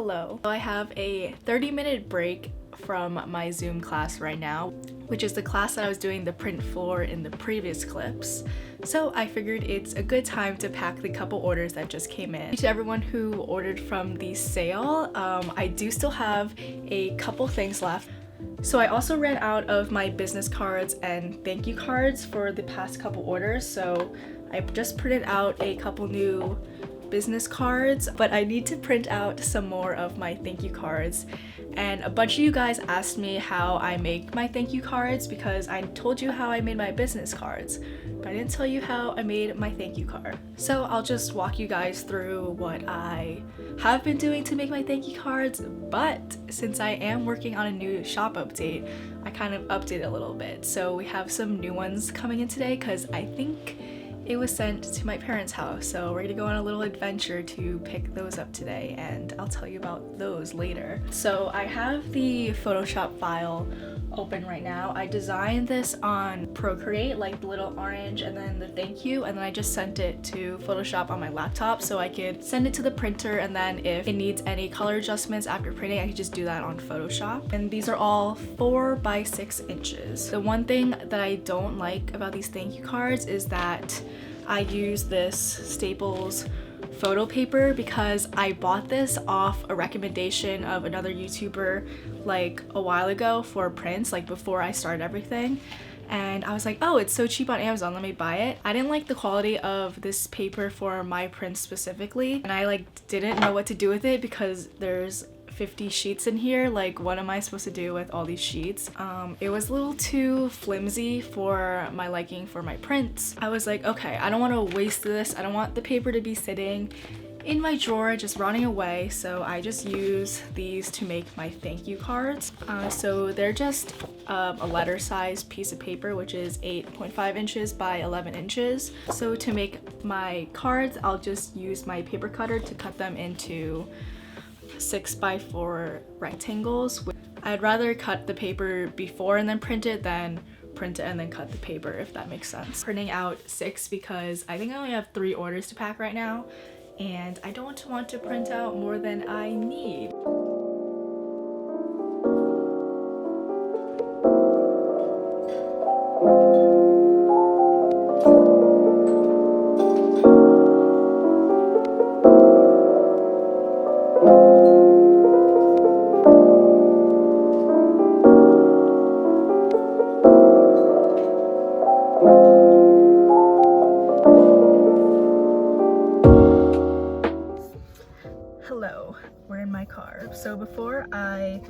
Hello. I have a 30-minute break from my Zoom class right now, which is the class that I was doing the print for in the previous clips. So I figured it's a good time to pack the couple orders that just came in. To everyone who ordered from the sale, I do still have a couple things left. So I also ran out of my business cards and thank you cards for the past couple orders, so I just printed out a couple new business cards, but I need to print out some more of my thank you cards. And a bunch of you guys asked me how I make my thank you cards because I told you how I made my business cards, but I didn't tell you how I made my thank you card. So I'll just walk you guys through what I have been doing to make my thank you cards, but since I am working on a new shop update, I kind of updated a little bit. So we have some new ones coming in today because I think it was sent to my parents' house, so we're gonna go on a little adventure to pick those up today, and I'll tell you about those later. So I have the Photoshop file open right now. I designed this on Procreate, like the little orange and then the thank you, and then I just sent it to Photoshop on my laptop so I could send it to the printer, and then if it needs any color adjustments after printing, I could just do that on Photoshop. And these are all 4 by 6 inches. The one thing that I don't like about these thank you cards is that I use this Staples photo paper because I bought this off a recommendation of another YouTuber like a while ago for prints, like before I started everything, and I was like, oh, it's so cheap on Amazon, let me buy it. I didn't like the quality of this paper for my prints specifically, and I like didn't know what to do with it because there's 50 sheets in here. Like, what am I supposed to do with all these sheets? It was a little too flimsy for my liking for my prints. I was like, okay, I don't want to waste this. I don't want the paper to be sitting in my drawer just rotting away, so I just use these to make my thank you cards. So they're just a letter size piece of paper, which is 8.5 inches by 11 inches. So to make my cards, I'll just use my paper cutter to cut them into 6 by 4 rectangles. I'd rather cut the paper before and then print it than print it and then cut the paper, if that makes sense. Printing out 6 because I think I only have 3 orders to pack right now, and I don't want to print out more than I need. Hello, we're in my car. So before I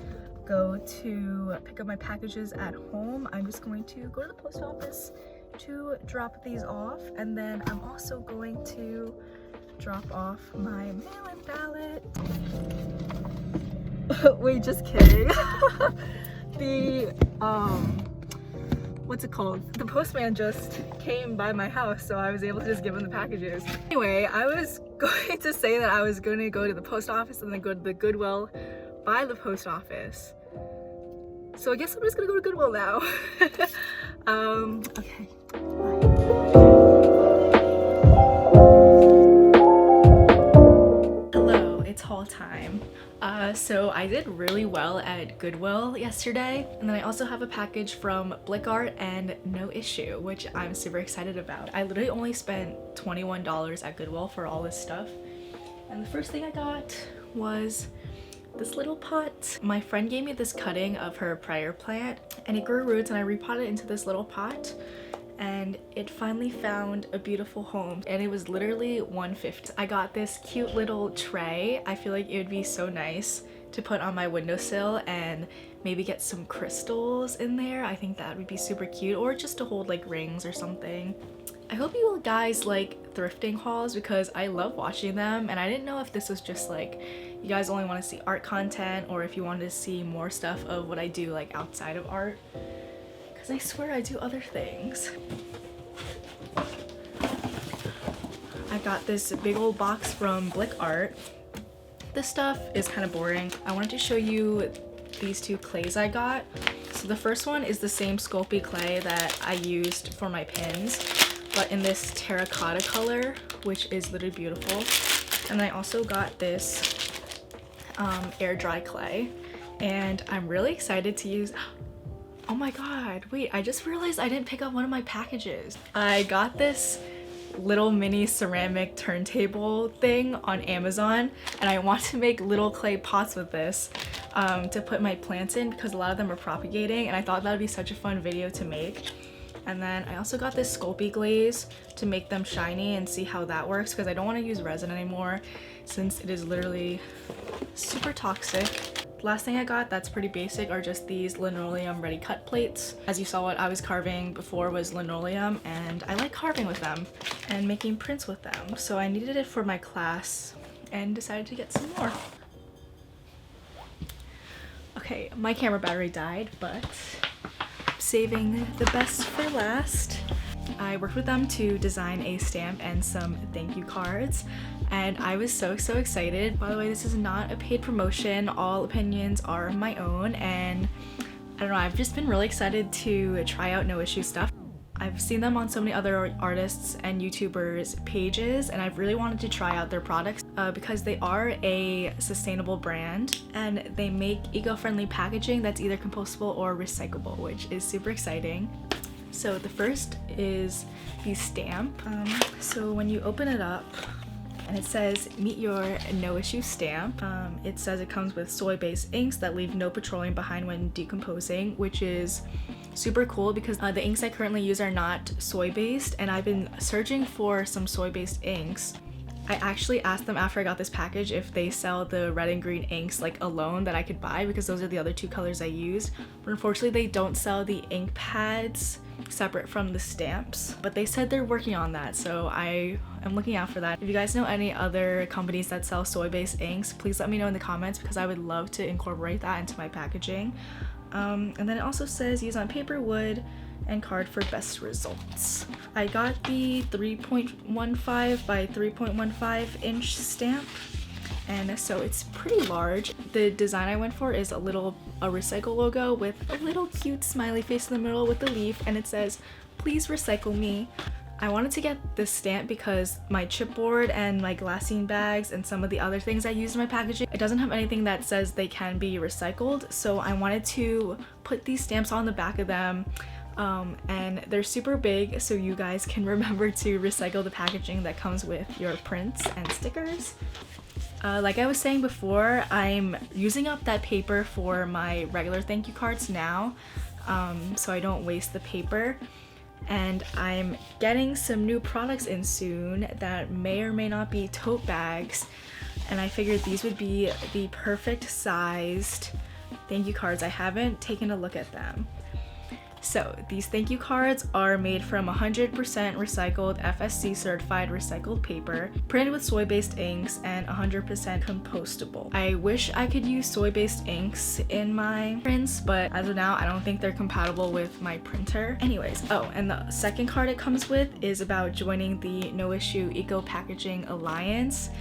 go to pick up my packages at home, I'm just going to go to the post office to drop these off, and then I'm also going to drop off my mail-in ballot. Wait, just kidding. What's it called? The postman just came by my house, so I was able to just give him the packages. Anyway, I was going to say that I was going to go to the post office and then go to the Goodwill by the post office. So I guess I'm just gonna go to Goodwill now. Okay. Hello, it's haul time. So I did really well at Goodwill yesterday, and then I also have a package from Blickart and Nosissue, which I'm super excited about. I literally only spent $21 at Goodwill for all this stuff, and the first thing I got was this little pot. My friend gave me this cutting of her prior plant, and it grew roots, and I repotted it into this little pot, and it finally found a beautiful home, and it was literally $1.50. I got this cute little tray. I feel like it would be so nice to put on my windowsill and maybe get some crystals in there. I think that would be super cute, or just to hold like rings or something. I hope you guys like thrifting hauls because I love watching them, and I didn't know if this was just like you guys only want to see art content or if you wanted to see more stuff of what I do like outside of art, because I swear I do other things. I got this big old box from Blickart. This stuff is kind of boring. I wanted to show you these 2 clays I got. So the first one is the same Sculpey clay that I used for my pins, but in this terracotta color, which is literally beautiful. And I also got this air dry clay, and I'm really excited to use. Oh my god, wait, I just realized I didn't pick up one of my packages. I got this little mini ceramic turntable thing on Amazon, and I want to make little clay pots with this to put my plants in because a lot of them are propagating, and I thought that would be such a fun video to make. And then I also got this Sculpey glaze to make them shiny and see how that works, because I don't want to use resin anymore since it is literally super toxic. Last thing I got that's pretty basic are just these linoleum ready cut plates. As you saw, what I was carving before was linoleum, and I like carving with them and making prints with them. So I needed it for my class and decided to get some more. Okay, my camera battery died, but I'm saving the best for last. I worked with them to design a stamp and some thank you cards, and I was so excited. By the way, this is not a paid promotion. All opinions are my own, and I don't know, I've just been really excited to try out Nosissue stuff. I've seen them on so many other artists and YouTubers pages, and I've really wanted to try out their products because they are a sustainable brand and they make eco-friendly packaging that's either compostable or recyclable, which is super exciting. So the first is the stamp. So when you open it up, and it says meet your Nosissue stamp. It says it comes with soy-based inks that leave no petroleum behind when decomposing, which is super cool because the inks I currently use are not soy-based, and I've been searching for some soy-based inks. I actually asked them after I got this package if they sell the red and green inks like alone that I could buy, because those are the other two colors I use. But unfortunately they don't sell the ink pads separate from the stamps, but they said they're working on that, so I am looking out for that. If you guys know any other companies that sell soy-based inks, please let me know in the comments because I would love to incorporate that into my packaging. And then it also says use on paper, wood, and card for best results. I got the 3.15 by 3.15 inch stamp, and so it's pretty large. The design I went for is a recycle logo with a little cute smiley face in the middle with a leaf, and it says please recycle me. I wanted to get this stamp because my chipboard and my glassine bags and some of the other things I use in my packaging, it doesn't have anything that says they can be recycled, so I wanted to put these stamps on the back of them. And they're super big, so you guys can remember to recycle the packaging that comes with your prints and stickers. Like I was saying before, I'm using up that paper for my regular thank you cards now, so I don't waste the paper. And I'm getting some new products in soon that may or may not be tote bags, and I figured these would be the perfect sized thank you cards. I haven't taken a look at them. So these thank you cards are made from 100% recycled FSC certified recycled paper, printed with soy-based inks, and 100% compostable. I wish I could use soy-based inks in my prints, but as of now I don't think they're compatible with my printer. Anyways, oh, and the second card it comes with is about joining the Nosissue Eco Packaging Alliance,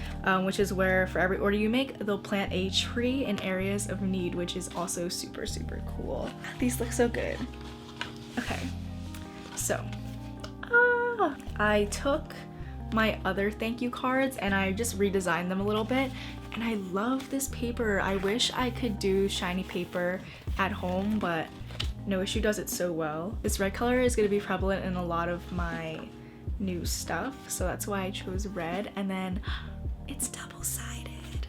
which is where for every order you make, they'll plant a tree in areas of need, which is also super cool. These look so good. Okay, so I took my other thank you cards and I just redesigned them a little bit, and I love this paper. I wish I could do shiny paper at home, but Nosissue does it so well. This red color is going to be prevalent in a lot of my new stuff, so that's why I chose red. And then it's double-sided.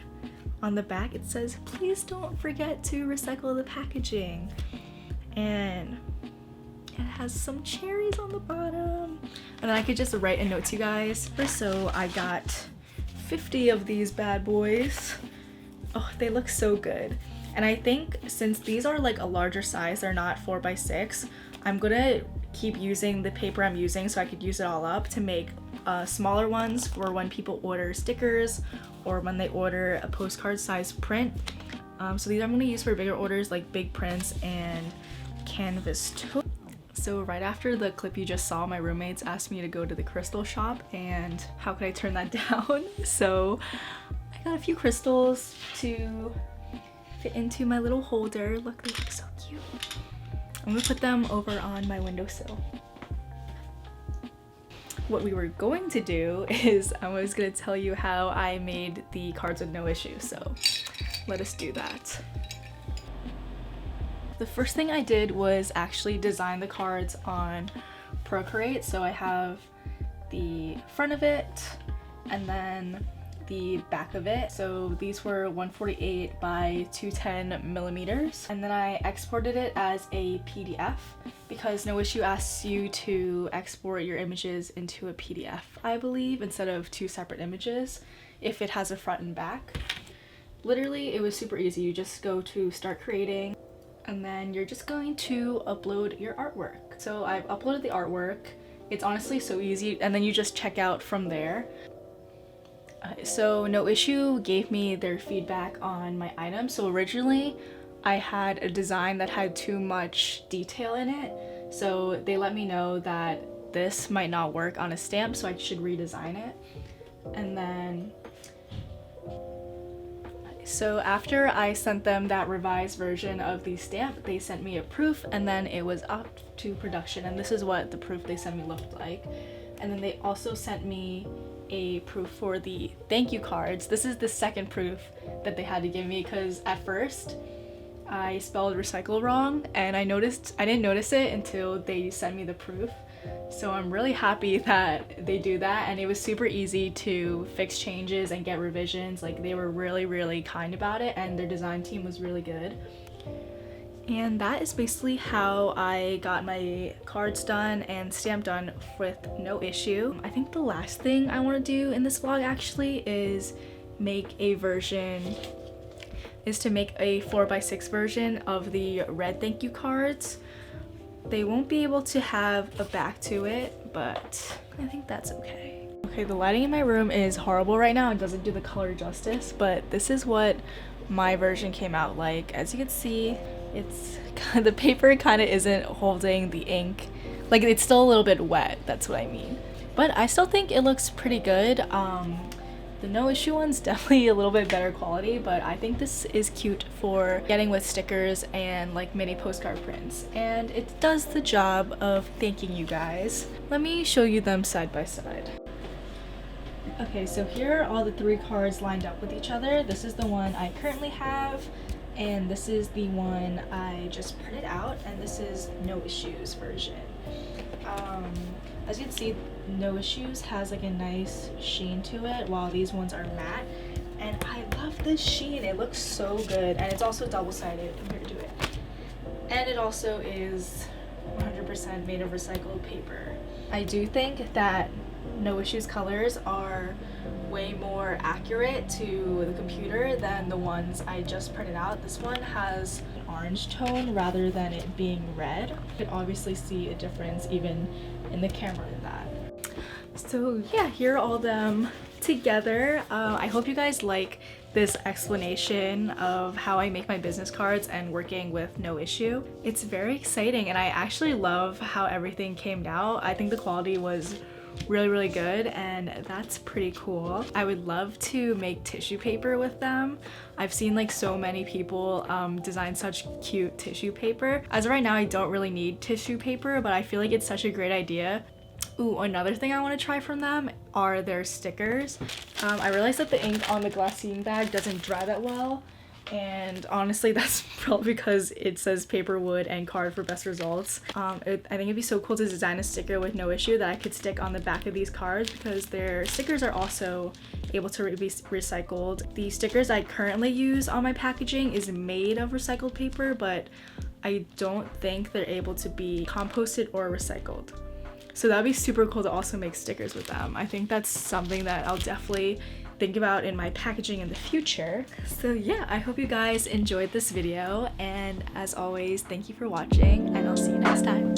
On the back it says please don't forget to recycle the packaging, and it has some cherries on the bottom. And then I could just write a note to you guys. So I got 50 of these bad boys. Oh, they look so good. And I think since these are like a larger size, they're not 4x6, I'm gonna keep using the paper I'm using so I could use it all up to make smaller ones for when people order stickers or when they order a postcard size print. So these I'm gonna use for bigger orders like big prints and canvas tote. So right after the clip you just saw, my roommates asked me to go to the crystal shop, and how could I turn that down? So I got a few crystals to fit into my little holder. Look, they look so cute. I'm gonna put them over on my windowsill. What we were going to do is I was gonna tell you how I made the cards with Nosissue. So let us do that. The first thing I did was actually design the cards on Procreate. So I have the front of it and then the back of it. So these were 148 by 210 millimeters. And then I exported it as a PDF because Nosissue asks you to export your images into a PDF, I believe, instead of two separate images if it has a front and back. Literally, it was super easy. You just go to start creating and then you're just going to upload your artwork. So I've uploaded the artwork. It's honestly so easy, and then you just check out from there. So Nosissue gave me their feedback on my item. So originally I had a design that had too much detail in it. So they let me know that this might not work on a stamp, so I should redesign it. And then, so after I sent them that revised version of the stamp, they sent me a proof, and then it was up to production, and this is what the proof they sent me looked like. And then they also sent me a proof for the thank you cards. This is the second proof that they had to give me because at first I spelled recycle wrong, and I didn't notice it until they sent me the proof. So I'm really happy that they do that, and it was super easy to fix changes and get revisions. Like, they were really kind about it, and their design team was really good. And that is basically how I got my cards done and stamp done with Nosissue. I think the last thing I want to do in this vlog actually is make a 4x6 version of the red thank you cards. They won't be able to have a back to it, but I think that's okay. Okay, the lighting in my room is horrible right now. It doesn't do the color justice, but this is what my version came out like. As you can see, it's the paper kind of isn't holding the ink. Like, it's still a little bit wet, that's what I mean. But I still think it looks pretty good. The Nosissue one's definitely a little bit better quality, but I think this is cute for getting with stickers and like mini postcard prints. And it does the job of thanking you guys. Let me show you them side by side. Okay, so here are all the three cards lined up with each other. This is the one I currently have, and this is the one I just printed out, and this is Nosissue's version. As you can see, Nosissue's has like a nice sheen to it, while these ones are matte. And I love this sheen, it looks so good, and it's also double-sided. I'm here to do it. And it also is 100% made of recycled paper. I do think that Nosissue's colors are way more accurate to the computer than the ones I just printed out. This one has an orange tone rather than it being red. You can obviously see a difference even in the camera in that. So yeah, here are all them together. I hope you guys like this explanation of how I make my business cards and working with Nosissue. It's very exciting, and I actually love how everything came out. I think the quality was really good, and that's pretty cool. I would love to make tissue paper with them. I've seen like so many people design such cute tissue paper. As of right now, I don't really need tissue paper, but I feel like it's such a great idea. Ooh, another thing I want to try from them are their stickers. I realized that the ink on the glassine bag doesn't dry that well, and honestly that's probably because it says paper, wood, and card for best results. I think it'd be so cool to design a sticker with Nosissue that I could stick on the back of these cards, because their stickers are also able to be recycled. The stickers I currently use on my packaging is made of recycled paper, but I don't think they're able to be composted or recycled. So that'd be super cool to also make stickers with them. I think that's something that I'll definitely think about in my packaging in the future. So yeah, I hope you guys enjoyed this video, and as always, thank you for watching, and I'll see you next time.